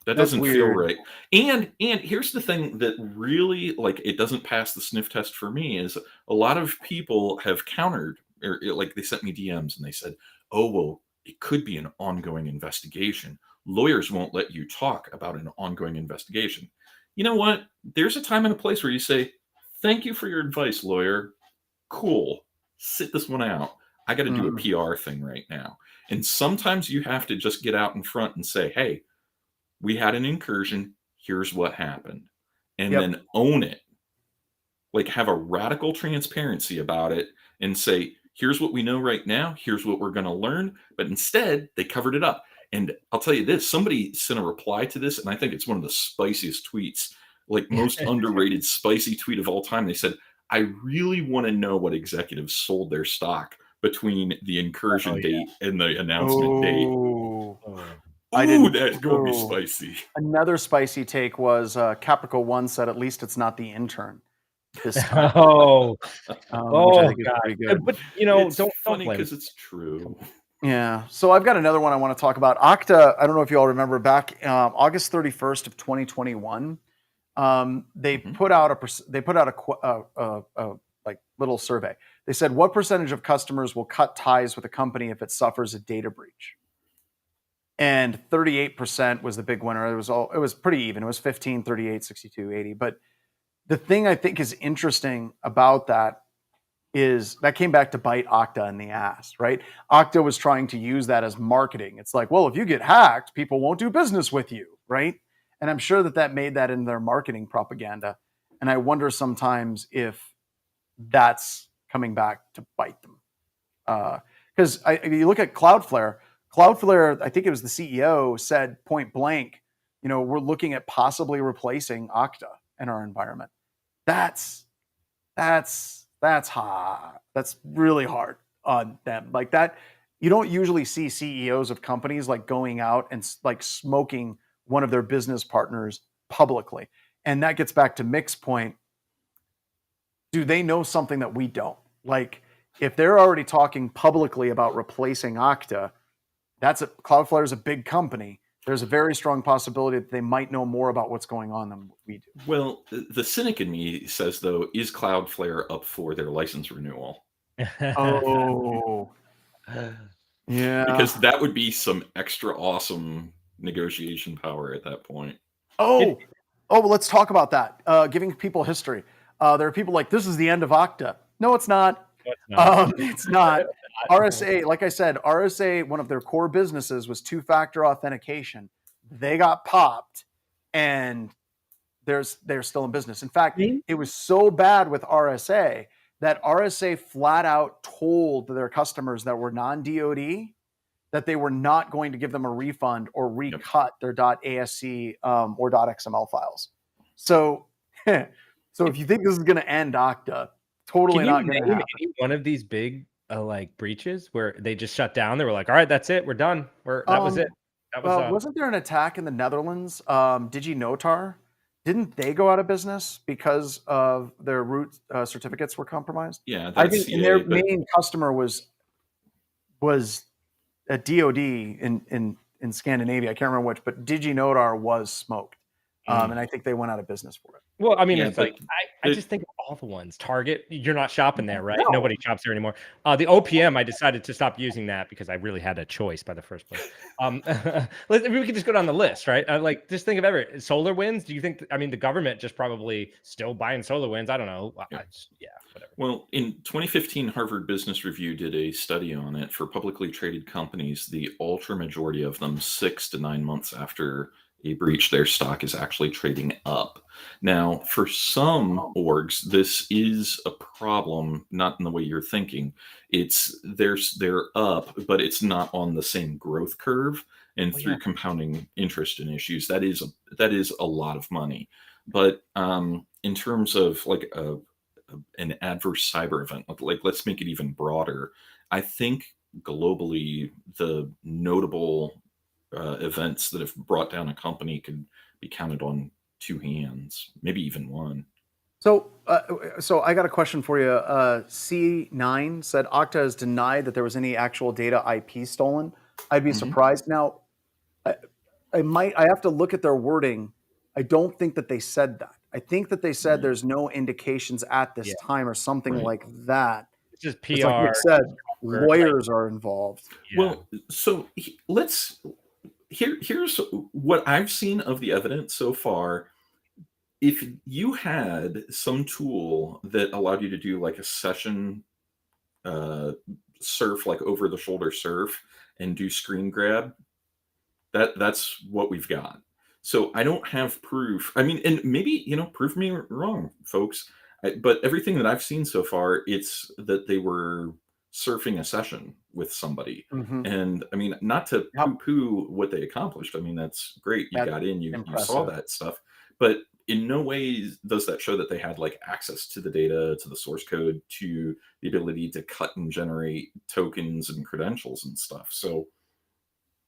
doesn't feel right. And here's the thing that really, it doesn't pass the sniff test for me, is a lot of people have countered, or they sent me DMs and they said, "Oh, well, it could be an ongoing investigation. Lawyers won't let you talk about an ongoing investigation." You know what? There's a time and a place where you say, "Thank you for your advice, lawyer. Cool. Sit this one out. I got to do a PR thing right now." And sometimes you have to just get out in front and say, "Hey, we had an incursion. Here's what happened." And then own it. Have a radical transparency about it and say, "Here's what we know right now. Here's what we're going to learn." But instead, they covered it up. And I'll tell you this, somebody sent a reply to this, and I think it's one of the spiciest tweets, most underrated spicy tweet of all time. They said, "I really want to know what executives sold their stock between the incursion date and the announcement date." That's going to be spicy. Another spicy take was Capricorn 1 said, "At least it's not the intern this time." Which I think is God. pretty good. But it's don't funny blame because it's true. Yeah. So I've got another one I want to talk about. Okta, I don't know if you all remember, back August 31st of 2021, they put out a little survey. They said, "What percentage of customers will cut ties with a company if it suffers a data breach?" And 38% was the big winner. It was pretty even. It was 15, 38, 62, 80. But the thing I think is interesting about that is that came back to bite Okta in the ass, right? Okta was trying to use that as marketing. It's like, well, if you get hacked, people won't do business with you, right? And I'm sure that made that in their marketing propaganda. And I wonder sometimes if that's coming back to bite them. Because if you look at Cloudflare, I think it was the CEO said point blank, we're looking at possibly replacing Okta in our environment. That's hard. That's really hard on them. Like that, you don't usually see CEOs of companies going out and smoking one of their business partners publicly. And that gets back to Mick's point. Do they know something that we don't? If they're already talking publicly about replacing Okta, Cloudflare is a big company. There's a very strong possibility that they might know more about what's going on than we do. Well, the cynic in me says, though, is Cloudflare up for their license renewal? Oh, yeah. Because that would be some extra awesome negotiation power at that point. Well, let's talk about that. Giving people history. There are people this is the end of Okta. No, it's not. It's not. RSA, like I said, RSA, one of their core businesses was two-factor authentication. They got popped, and they're still in business. In fact, it was so bad with RSA that RSA flat out told their customers that were non-DoD that they were not going to give them a refund or recut their .asc or .xml files. So if you think this is going to end Okta, totally not going to happen. Any one of these big like breaches where they just shut down? They were like, all right, that's it, we're done. That was it. That was Wasn't there an attack in the Netherlands? DigiNotar, didn't they go out of business because of their root certificates were compromised? Yeah, I that's think CA, their but main customer was a DoD in Scandinavia. I can't remember which, but DigiNotar was smoked, and I think they went out of business for it. Well, I mean, Yeah, it's but like I just think of all the ones. Target, you're not shopping there, right? No. Nobody shops there anymore. The OPM, I decided to stop using that because I really had a choice by the first place. We could just go down the list, right? Like, just think of SolarWinds. Do you think? I mean, the government just probably still buying SolarWinds. I don't know. Yeah, whatever. Well, in 2015, Harvard Business Review did a study on it for publicly traded companies. The ultra majority of them, 6 to 9 months after a breach, their stock is actually trading up. Now, for some orgs, this is a problem, not in the way you're thinking. They're up, but it's not on the same growth curve. And through compounding interest and issues, that is a lot of money. But in terms of like an adverse cyber event, like let's make it even broader. I think globally, the notable events that have brought down a company could be counted on 2 hands, maybe even 1. So I got a question for you. C9 said Okta has denied that there was any actual data IP stolen. I'd be surprised. Now, I have to look at their wording. I don't think that they said that. I think that they said there's no indications at this time or something like that. It's just PR. It's like Nick said, lawyers are involved. Yeah. Well, so here's what I've seen of the evidence so far. If you had some tool that allowed you to do like a session surf, like over the shoulder surf, and do screen grab, that's what we've got. So I don't have proof. I mean, and maybe, prove me wrong, folks. But everything that I've seen so far, it's that they were surfing a session with somebody. And I mean, not to poo-poo what they accomplished. I mean, that's great. You got in, you saw that stuff. But in no way does that show that they had like access to the data, to the source code, to the ability to cut and generate tokens and credentials and stuff. So,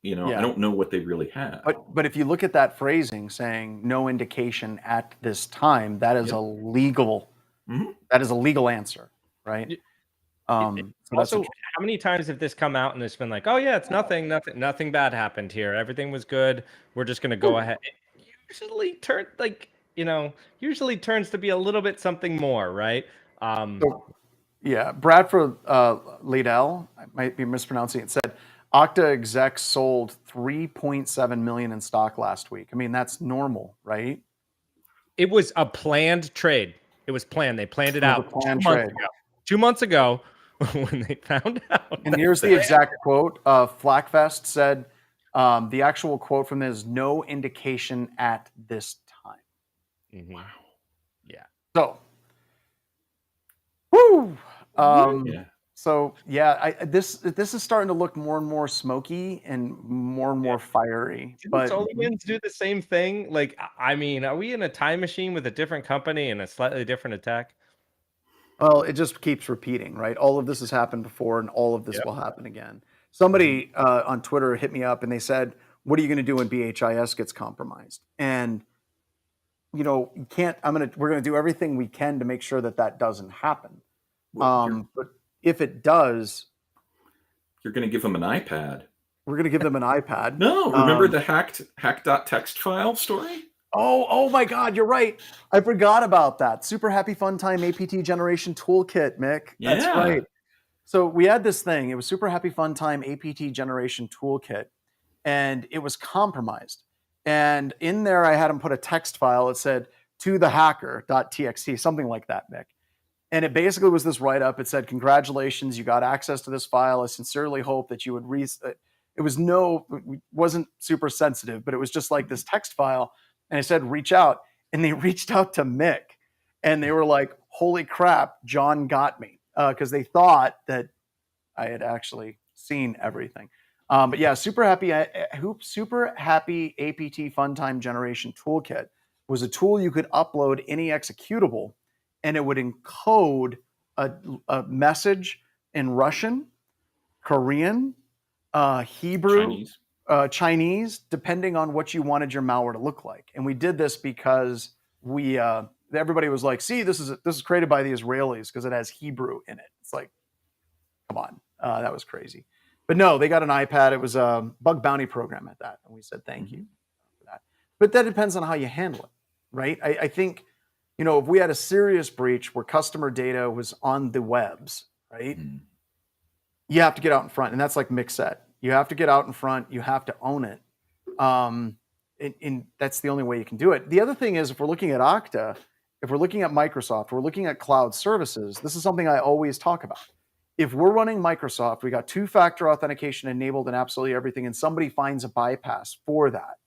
I don't know what they really have. But if you look at that phrasing saying no indication at this time, that is a legal that is a legal answer, right? Also, how many times have this come out and it's been like, oh yeah, it's nothing bad happened here. Everything was good. We're just gonna go ahead. It usually turns to be a little bit something more, right? Bradford Liddell, I might be mispronouncing it, said Okta execs sold 3.7 million in stock last week. I mean, that's normal, right? It was a planned trade. It was planned. They planned it out 2 months ago when they found out. And here's the exact quote. Flackfest said, the actual quote from this is no indication at this time. Wow. Yeah. So, woo. So this is starting to look more and more smoky and more fiery. But SolarWinds do the same thing. Like, I mean, are we in a time machine with a different company and a slightly different attack? Well, it just keeps repeating, right? All of this has happened before, and all of this will happen again. Somebody on Twitter hit me up and they said, "What are you going to do when BHIS gets compromised?" And you can't. We're going to do everything we can to make sure that doesn't happen. But if it does, you're going to give them an iPad. We're going to give them an iPad. No, remember the hack.txt file story? Oh my God, you're right. I forgot about that. Super Happy Fun Time APT Generation Toolkit, Mick. Yeah. That's right. So we had this thing. It was Super Happy Fun Time APT Generation Toolkit, and it was compromised. And in there, I had him put a text file. It said, to the hacker.txt, something like that, Mick. And it basically was this write-up. It said, congratulations, you got access to this file. I sincerely hope that you would it wasn't super sensitive, but it was just like this text file. And I said, reach out. And they reached out to Mick. And they were like, holy crap, John got me. Because they thought that I had actually seen everything. But yeah, Super Happy APT Fun Time Generation Toolkit was a tool you could upload any executable, and it would encode a message in Russian, Korean, Hebrew, Chinese, depending on what you wanted your malware to look like. And we did this because everybody was like, see, this is created by the Israelis because it has Hebrew in it. It's like, come on, that was crazy. But no, they got an iPad. It was a bug bounty program at that. And we said, thank you for that. But that depends on how you handle it, right? I think, if we had a serious breach where customer data was on the webs, right? You have to get out in front. And that's like Mick said. You have to get out in front. You have to own it. And that's the only way you can do it. The other thing is, if we're looking at Okta, if we're looking at Microsoft, we're looking at cloud services. This is something I always talk about. If we're running Microsoft, we got two-factor authentication enabled in absolutely everything, and somebody finds a bypass for that.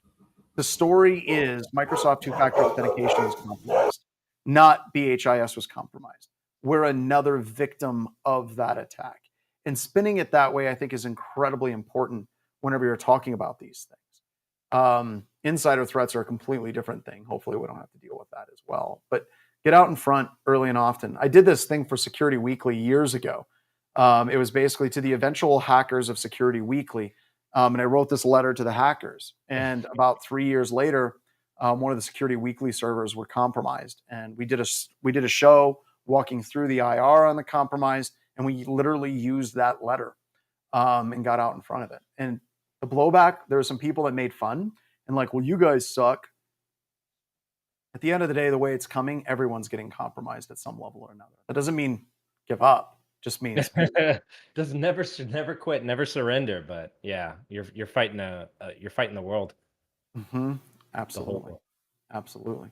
The story is Microsoft two-factor authentication was compromised, not BHIS was compromised. We're another victim of that attack. And spinning it that way, I think, is incredibly important whenever you're talking about these things. Insider threats are a completely different thing. Hopefully we don't have to deal with that as well. But get out in front early and often. I did this thing for Security Weekly years ago. It was basically to the eventual hackers of Security Weekly. And I wrote this letter to the hackers. And about 3 years later, one of the Security Weekly servers were compromised. And we did a show walking through the IR on the compromise. And we literally used that letter and got out in front of it. And the blowback, there were some people that made fun and like, well, you guys suck. At the end of the day, the way it's coming, everyone's getting compromised at some level or another. That doesn't mean give up. Just means just never quit, never surrender. But yeah, you're fighting the world. Mm-hmm. Absolutely, absolutely.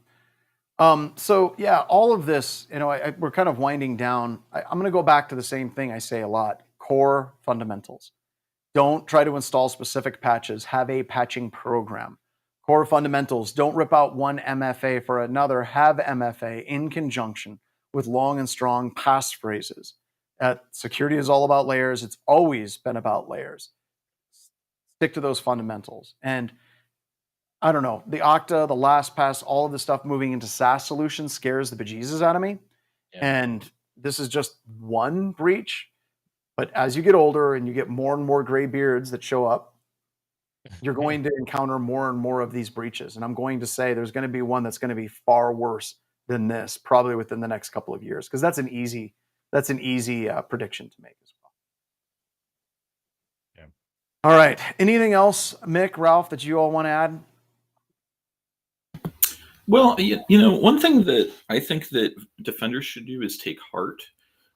So yeah, all of this, we're kind of winding down. I'm going to go back to the same thing I say a lot: core fundamentals. Don't try to install specific patches. Have a patching program. Core fundamentals. Don't rip out one MFA for another. Have MFA in conjunction with long and strong passphrases. Security is all about layers. It's always been about layers. Stick to those fundamentals. And I don't know, the Okta, the LastPass, all of the stuff moving into SaaS solutions scares the bejesus out of me. Yeah. And this is just one breach. But as you get older and you get more and more gray beards that show up, you're going to encounter more and more of these breaches. And I'm going to say there's going to be one that's going to be far worse than this, probably within the next couple of years, because that's an easy prediction to make as well. Yeah. All right. Anything else, Mick, Ralph, that you all want to add? Well, one thing that I think that defenders should do is take heart.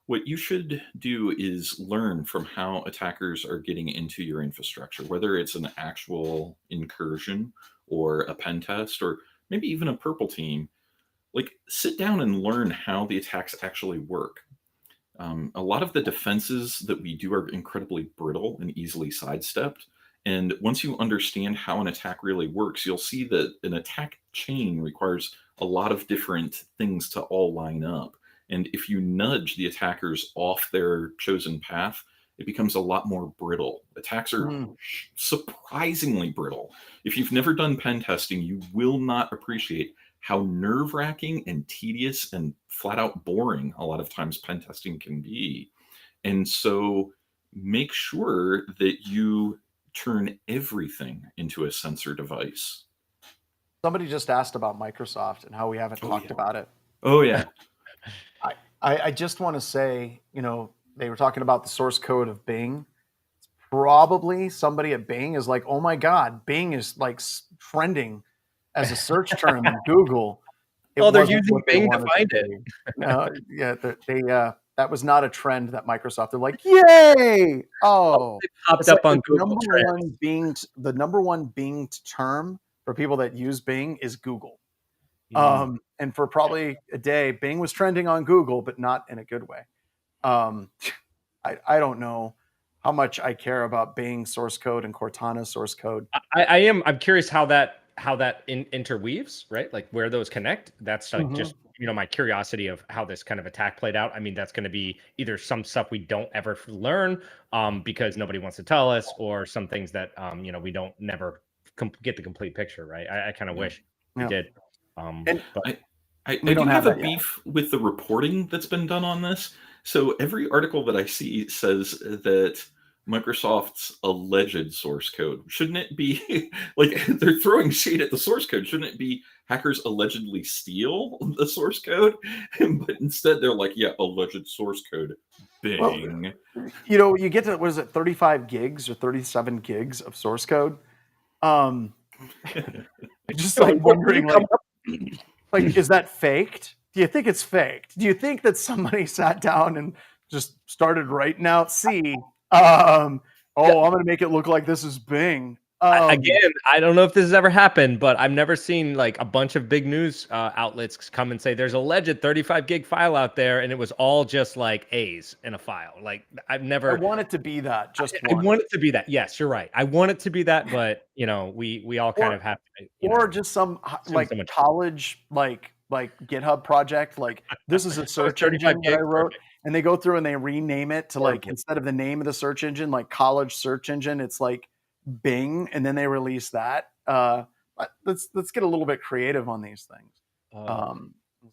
What you should do is learn from how attackers are getting into your infrastructure, whether it's an actual incursion or a pen test or maybe even a purple team. Like, sit down and learn how the attacks actually work. A lot of the defenses that we do are incredibly brittle and easily sidestepped. And once you understand how an attack really works, you'll see that an attack chain requires a lot of different things to all line up. And if you nudge the attackers off their chosen path, it becomes a lot more brittle. Attacks are surprisingly brittle. If you've never done pen testing, you will not appreciate how nerve-wracking and tedious and flat out boring a lot of times pen testing can be. And so make sure that you turn everything into a sensor device. Somebody just asked about Microsoft and how we haven't talked about it. Oh, yeah. I just want to say, they were talking about the source code of Bing. Probably somebody at Bing is like, oh my God, Bing is like trending as a search term in Google. They're using Bing to find it. No, yeah, that was not a trend that Microsoft. They're like, yay! Oh, it popped up on Google. The number one Bing term for people that use Bing is Google. And for probably a day, Bing was trending on Google, but not in a good way. I don't know how much I care about Bing source code and Cortana source code. I'm curious how that interweaves, right? Like where those connect. That's like just my curiosity of how this kind of attack played out. I mean, that's going to be either some stuff we don't ever learn because nobody wants to tell us, or some things that we don't never get the complete picture, right? I kind of wish we did. I do have a beef with the reporting that's been done on this. So every article that I see says that Microsoft's alleged source code, shouldn't it be like they're throwing shade at the source code? Shouldn't it be hackers allegedly steal the source code? But instead they're like, yeah, alleged source code. Bing. Well, you get to, what is it, 35 gigs or 37 gigs of source code? Just like wondering, like, is that faked? Do you think it's faked? Do you think that somebody sat down and just started writing out I'm going to make it look like this is Bing. Again, I don't know if this has ever happened, but I've never seen like a bunch of big news outlets come and say there's a alleged 35 gig file out there, and it was all just like A's in a file. Like I've never. I want it to be that. I want it to be that. Yes, you're right. I want it to be that, but we all kind of have to. Just some like college like GitHub project. Like this is a search engine that I wrote, and they go through and they rename it to like, instead of the name of the search engine, like college search engine, it's like Bing, and then they release that. Let's get a little bit creative on these things.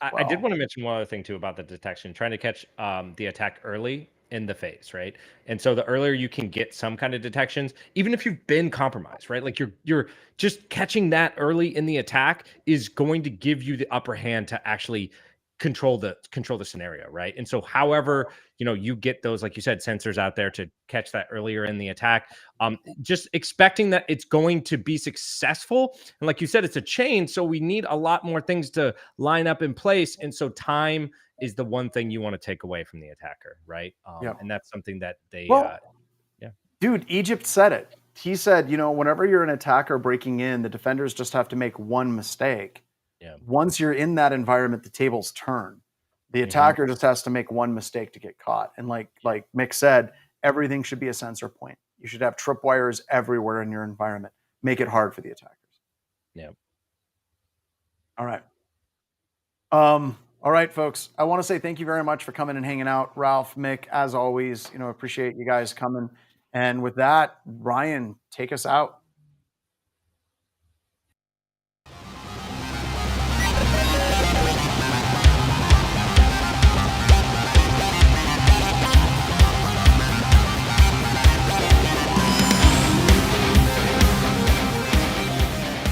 I did want to mention one other thing too about the detection, trying to catch the attack early in the phase, right? And so the earlier you can get some kind of detections, even if you've been compromised, right? Like you're just catching that early in the attack is going to give you the upper hand to actually control the scenario, right? And so however you get those, like you said, sensors out there to catch that earlier in the attack, just expecting that it's going to be successful. And like you said, it's a chain, so we need a lot more things to line up in place. And so time is the one thing you want to take away from the attacker, right? And that's something that they dude, Egypt said it. He said, whenever you're an attacker breaking in, the defenders just have to make one mistake. Once you're in that environment, the tables turn. The attacker just has to make one mistake to get caught. And like Mick said, everything should be a sensor point. You should have tripwires everywhere in your environment. Make it hard for the attackers. Yeah. All right. All right, folks. I want to say thank you very much for coming and hanging out. Ralph, Mick, as always, appreciate you guys coming. And with that, Ryan, take us out.